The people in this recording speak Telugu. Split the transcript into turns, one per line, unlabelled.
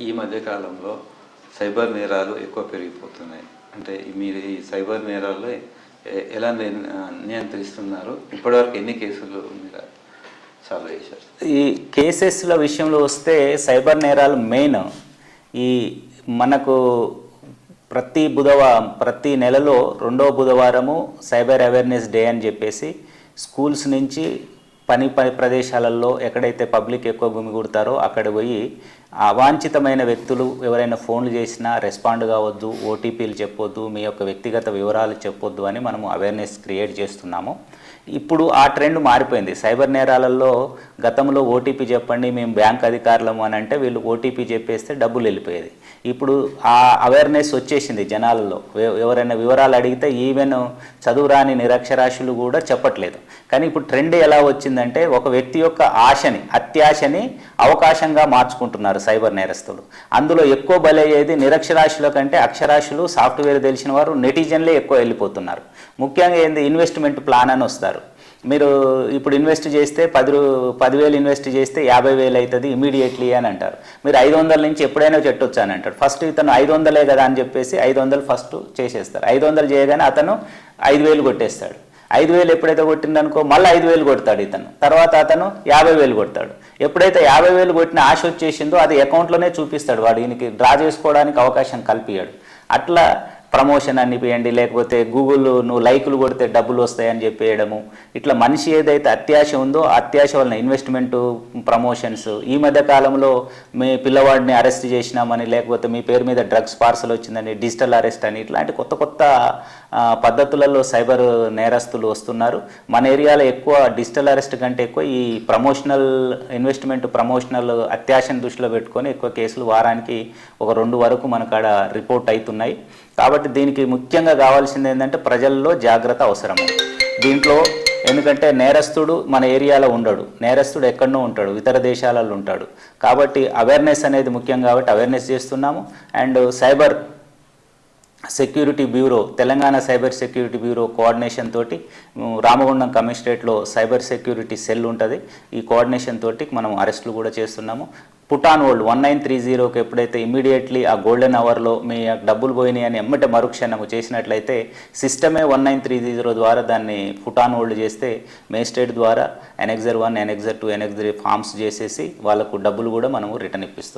ఈ మధ్య కాలంలో సైబర్ నేరాలు ఎక్కువ పెరిగిపోతున్నాయి. అంటే మీరు ఈ సైబర్ నేరాల్లో ఎలా నియంత్రిస్తున్నారు? ఇప్పటివరకు ఎన్ని కేసులు మీరు సాల్వ్ చేశారు?
ఈ కేసెస్ల విషయంలో వస్తే సైబర్ నేరాలు మెయిన్ ఈ మనకు ప్రతి నెలలో రెండో బుధవారము సైబర్ అవేర్నెస్ డే అని చెప్పేసి స్కూల్స్ నుంచి పని ప్రదేశాలలో ఎక్కడైతే పబ్లిక్ ఎక్కువ గుమిగూడతారో అక్కడ పోయి అవాంఛితమైన వ్యక్తులు ఎవరైనా ఫోన్లు చేసినా రెస్పాండ్ కావద్దు, ఓటీపీలు చెప్పొద్దు, మీ యొక్క వ్యక్తిగత వివరాలు చెప్పొద్దు అని మనము అవేర్నెస్ క్రియేట్ చేస్తున్నాము. ఇప్పుడు ఆ ట్రెండ్ మారిపోయింది. సైబర్ నేరాలలో గతంలో ఓటీపీ చెప్పండి మేము బ్యాంక్ అధికారులము అని అంటే వీళ్ళు ఓటీపీ చెప్పేస్తే డబ్బులు వెళ్ళిపోయేది. ఇప్పుడు ఆ అవేర్నెస్ వచ్చేసింది జనాలలో. ఎవరైనా వివరాలు అడిగితే ఈవెన్ చదువురాని నిరక్షరాస్యులు కూడా చెప్పట్లేదు. కానీ ఇప్పుడు ట్రెండ్ ఎలా వచ్చిందంటే ఒక వ్యక్తి యొక్క అత్యాశని అవకాశంగా మార్చుకుంటున్నారు సైబర్ నేరస్తులు. అందులో ఎక్కువ బలయ్యేది నిరక్షరాస్యుల కంటే అక్షరాస్యులు, సాఫ్ట్వేర్ తెలిసిన వారు, నెటిజన్లే ఎక్కువ వెళ్ళిపోతున్నారు. ముఖ్యంగా ఏంది, ఇన్వెస్ట్మెంట్ ప్లాన్ అని వస్తారు. మీరు ఇప్పుడు ఇన్వెస్ట్ చేస్తే 10,000 ఇన్వెస్ట్ చేస్తే 50,000 అవుతుంది ఇమీడియట్లీ అని అంటారు. మీరు 500 నుంచి ఎప్పుడైనా చెట్టొచ్చు అని అంటారు. ఫస్ట్ ఇతను 500 కదా అని చెప్పేసి 500 ఫస్ట్ చేసేస్తారు. 500 చేయగానే అతను 5,000 కొట్టేస్తాడు. 5,000 ఎప్పుడైతే కొట్టిందనుకో మళ్ళీ 5,000 కొడతాడు ఇతను. తర్వాత అతను 50,000 కొడతాడు. ఎప్పుడైతే 50,000 కొట్టిన ఆశ వచ్చేసిందో అది అకౌంట్లోనే చూపిస్తాడు. వాడు ఈయనకి డ్రా చేసుకోవడానికి అవకాశం కల్పించాడు. అట్లా ప్రమోషన్ అనిపియండి, లేకపోతే గూగుల్ నువ్వు లైకులు కొడితే డబ్బులు వస్తాయని చెప్పేయడము. ఇట్లా మనిషి ఏదైతే అత్యాశ ఉందో అత్యాశ వలన ఇన్వెస్ట్మెంటు, ప్రమోషన్స్. ఈ మధ్య కాలంలో మీ పిల్లవాడిని అరెస్ట్ చేసినామని, లేకపోతే మీ పేరు మీద డ్రగ్స్ పార్సల్ వచ్చిందని, డిజిటల్ అరెస్ట్ అని, ఇట్లాంటి కొత్త కొత్త పద్ధతులలో సైబర్ నేరస్తులు వస్తున్నారు. మన ఏరియాలో ఎక్కువ డిజిటల్ అరెస్ట్ కంటే ఎక్కువ ఈ ప్రమోషనల్ ఇన్వెస్ట్మెంట్, ప్రమోషనల్ అత్యాశను దృష్టిలో పెట్టుకొని ఎక్కువ కేసులు వారానికి 2 వరకు మనకాడ రిపోర్ట్ అవుతున్నాయి. కాబట్టి దీనికి ముఖ్యంగా కావాల్సింది ఏంటంటే ప్రజల్లో జాగ్రత్త అవసరము. దీంట్లో ఎందుకంటే నేరస్తుడు మన ఏరియాలో ఉండడు, నేరస్తుడు ఎక్కడనో ఉంటాడు, ఇతర దేశాలలో ఉంటాడు. కాబట్టి అవేర్నెస్ అనేది ముఖ్యం కాబట్టి అవేర్నెస్ చేస్తున్నాము. And cyber security bureau, Telangana cyber security bureau coordination తోటి రామగుండం కమిషనరేట్లో సైబర్ సెక్యూరిటీ సెల్ ఉంటుంది. ఈ కోఆర్డినేషన్ తోటి మనం అరెస్టులు కూడా చేస్తున్నాము. పుట్ ఆన్ హోల్డ్ 1930కి ఎప్పుడైతే ఇమీడియట్లీ ఆ గోల్డెన్ అవర్లో మీ డబ్బులు పోయినాయి అని ఎమ్మటే మరుక్షణము చేసినట్లయితే సిస్టమే 1930 ద్వారా దాన్ని పుట్ ఆన్ హోల్డ్ చేస్తే మేజిస్ట్రేట్ ద్వారా Annexure 1, Annexure 2, Annexure 3 ఫామ్స్ చేసేసి వాళ్ళకు డబ్బులు కూడా మనము రిటర్న్ ఇప్పిస్తాం.